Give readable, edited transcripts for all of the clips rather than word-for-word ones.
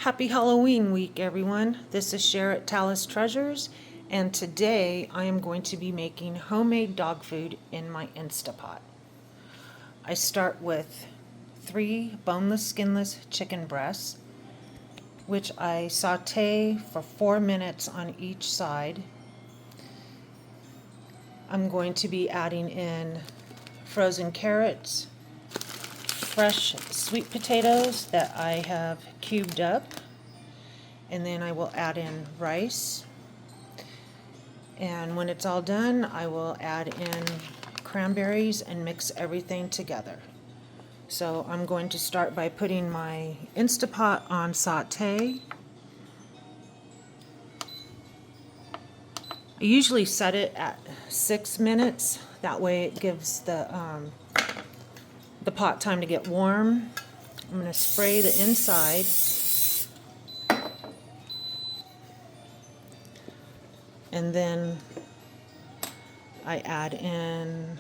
Happy Halloween week, everyone. This is Cher at Talus Treasures, and today I am going to be making homemade dog food in my Instapot. I start with 3 boneless, skinless chicken breasts, which I saute for 4 minutes on each side. I'm going to be adding in frozen carrots, fresh sweet potatoes that I have cubed up, and then I will add in rice, and when it's all done I will add in cranberries and mix everything together. So I'm going to start by putting my Instapot on saute. I usually set it at 6 minutes, that way it gives the pot time to get warm. I'm going to spray the inside. And then I add in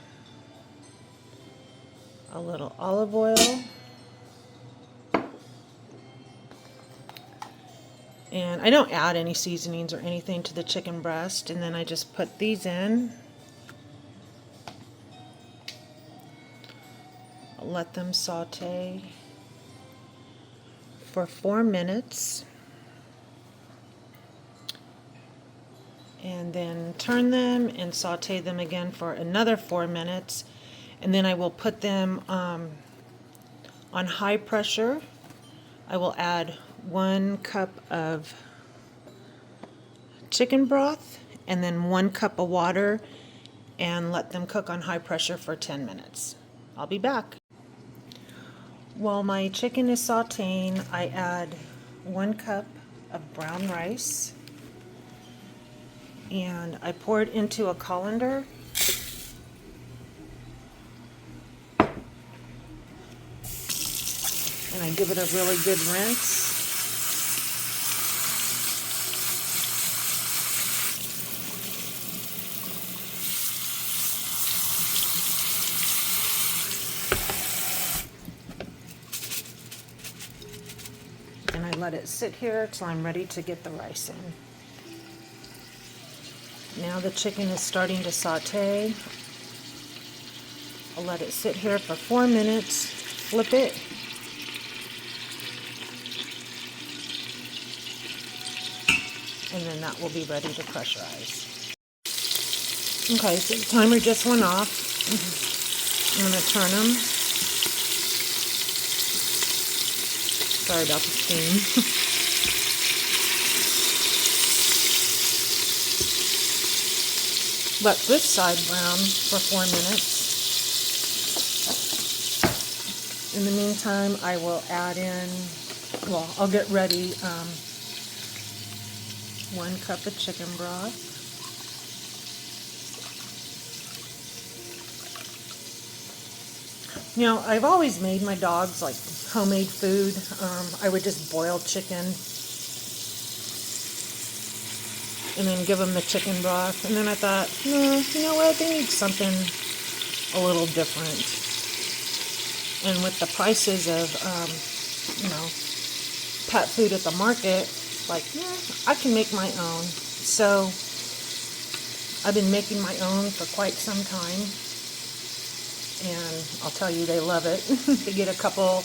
a little olive oil. And I don't add any seasonings or anything to the chicken breast, and then I just put these in. Let them saute for 4 minutes, and then turn them and saute them again for another 4 minutes, and then I will put them on high pressure. I will add 1 cup of chicken broth and then 1 cup of water and let them cook on high pressure for 10 minutes. I'll be back. While my chicken is sauteing, I add 1 cup of brown rice, and I pour it into a colander. And I give it a really good rinse. And I let it sit here till I'm ready to get the rice in. Now the chicken is starting to saute. I'll let it sit here for 4 minutes, flip it, and then that will be ready to pressurize. Okay, so the timer just went off. I'm going to turn them. Sorry about the steam. Let this side brown for 4 minutes. In the meantime, I will add in, well, I'll get ready 1 cup of chicken broth. Now, I've always made my dogs like homemade food. I would just boil chicken and then give them the chicken broth. And then I thought, no, you know what, they need something a little different. And with the prices of, pet food at the market, like, yeah, I can make my own. So I've been making my own for quite some time. And I'll tell you, they love it. They get a couple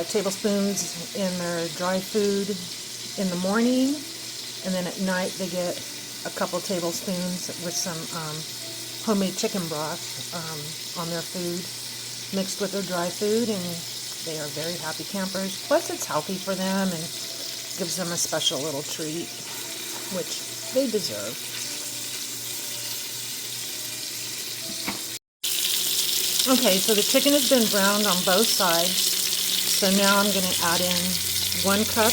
tablespoons in their dry food in the morning, and then at night they get a couple tablespoons with some homemade chicken broth on their food, mixed with their dry food, and they are very happy campers. Plus it's healthy for them and gives them a special little treat, which they deserve. Okay, so the chicken has been browned on both sides. So now I'm going to add in 1 cup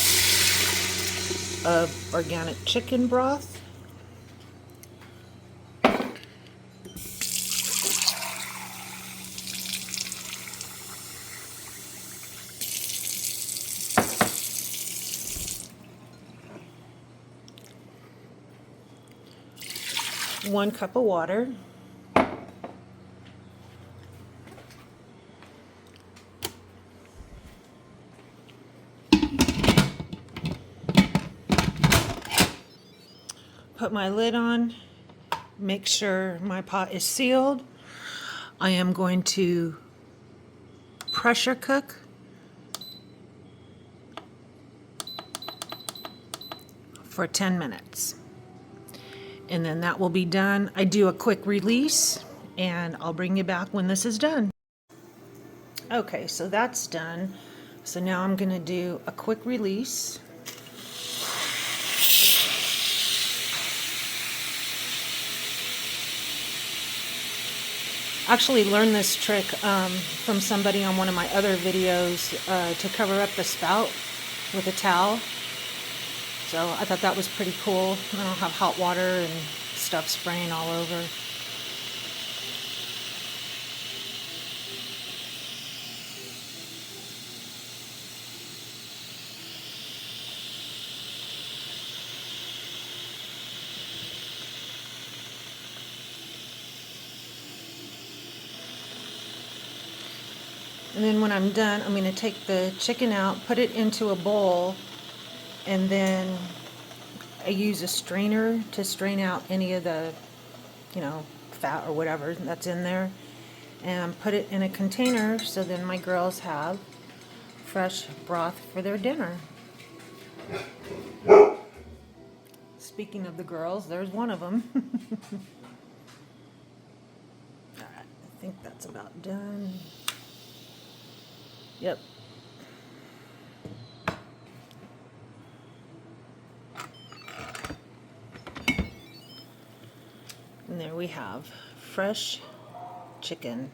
of organic chicken broth. One cup of water. put my lid on, make sure my pot is sealed. I am going to pressure cook for 10 minutes. And then that will be done. I do a quick release and I'll bring you back when this is done. Okay, so that's done. So now I'm going to do a quick release. Actually learned this trick from somebody on one of my other videos to cover up the spout with a towel. So I thought that was pretty cool. I don't have hot water and stuff spraying all over. And then when I'm done, I'm going to take the chicken out, put it into a bowl, and then I use a strainer to strain out any of the, fat or whatever that's in there, and put it in a container so then my girls have fresh broth for their dinner. Speaking of the girls, there's one of them. Alright, I think that's about done. Yep. And there we have fresh chicken.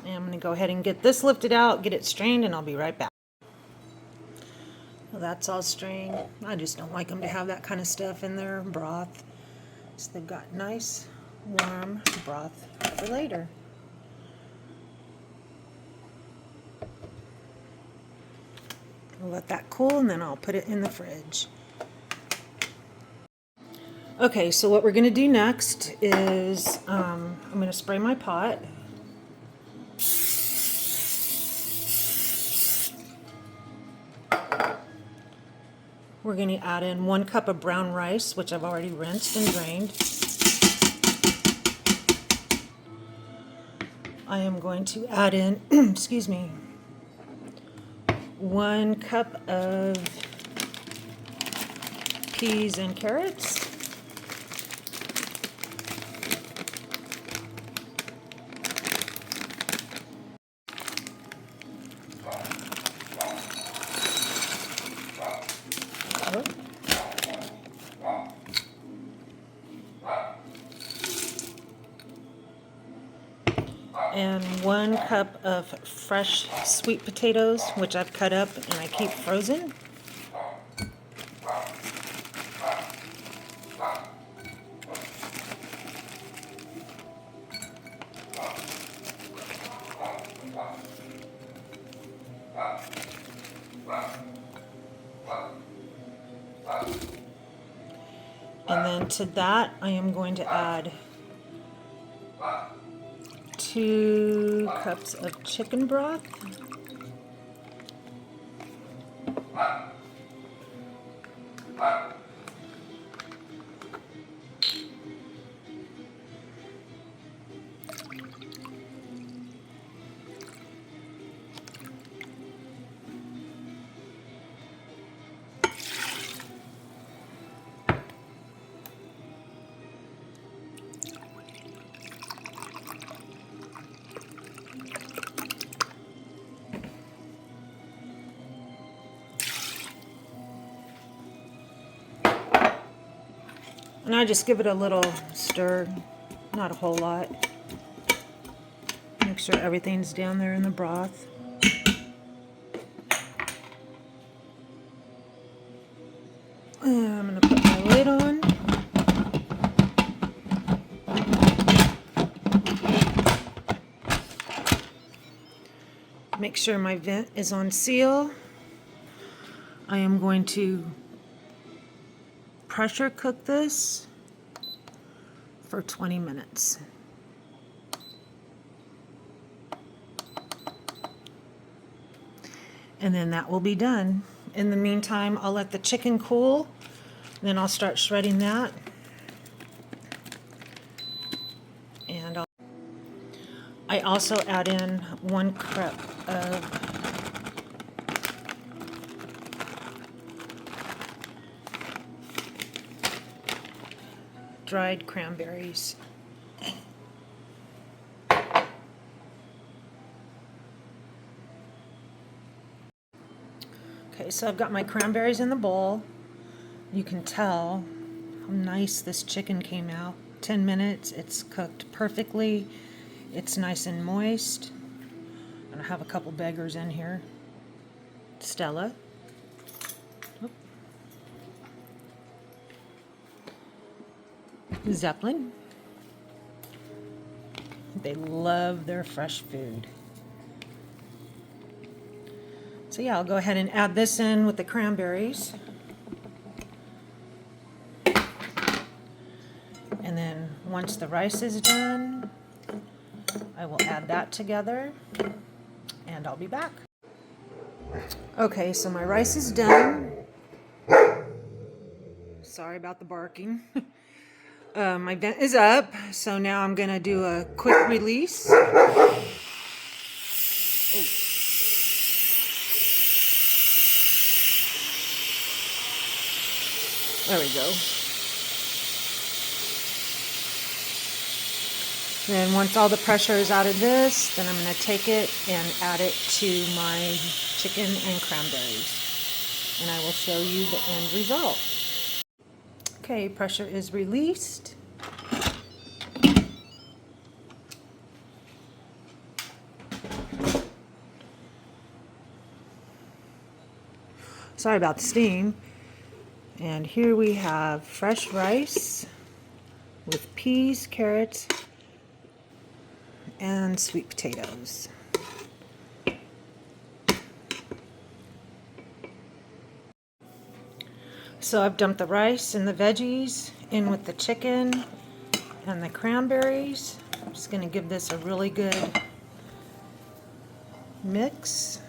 And I'm going to go ahead and get this lifted out, get it strained, and I'll be right back. Well, that's all strained. I just don't like them to have that kind of stuff in their broth. So they've got nice, warm broth for later. I'll let that cool, and then I'll put it in the fridge. Okay, so what we're going to do next is I'm going to spray my pot. We're going to add in 1 cup of brown rice, which I've already rinsed and drained. I am going to add in, excuse me, 1 cup of peas and carrots. And 1 cup of fresh sweet potatoes, which I've cut up and I keep frozen. And then to that, I am going to add 2 cups of chicken broth. And I just give it a little stir, not a whole lot. Make sure everything's down there in the broth. Make sure my vent is on seal. I am going to pressure cook this for 20 minutes. And then that will be done. In the meantime, I'll let the chicken cool, then I'll start shredding that. And I also add in 1 cup of dried cranberries. Okay, so I've got my cranberries in the bowl. You can tell how nice this chicken came out. 10 minutes, it's cooked perfectly. It's nice and moist. And I have a couple beggars in here. Stella. Oop. Zeppelin. They love their fresh food. So yeah, I'll go ahead and add this in with the cranberries. And then once the rice is done, I will add that together and I'll be back. Okay, so my rice is done. Sorry about the barking. My vent is up, so now I'm going to do a quick release. Oh. There we go. Then once all the pressure is out of this, then I'm going to take it and add it to my chicken and cranberries. And I will show you the end result. Okay, pressure is released. Sorry about the steam. And here we have fresh rice with peas, carrots, and sweet potatoes. So I've dumped the rice and the veggies in with the chicken and the cranberries. I'm just going to give this a really good mix.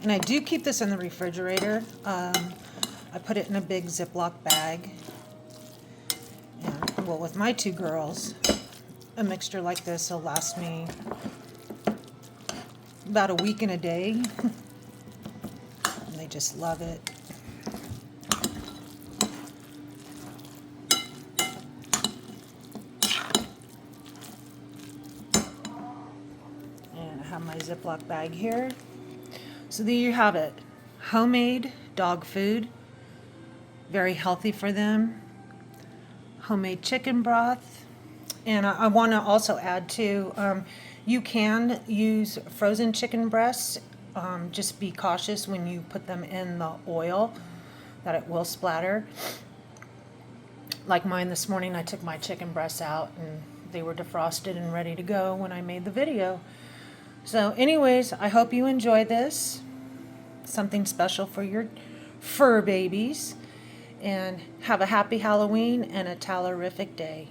And I do keep this in the refrigerator. I put it in a big Ziploc bag. And, well, with my 2 girls, a mixture like this will last me about a week and a day. And they just love it. And I have my Ziploc bag here. So there you have it. Homemade dog food. Very healthy for them. Homemade chicken broth. And I want to also add too, you can use frozen chicken breasts. Just be cautious when you put them in the oil, that it will splatter. Like mine this morning, I took my chicken breasts out and they were defrosted and ready to go when I made the video. So anyways, I hope you enjoy this. Something special for your fur babies. And have a happy Halloween and a Tallerific day.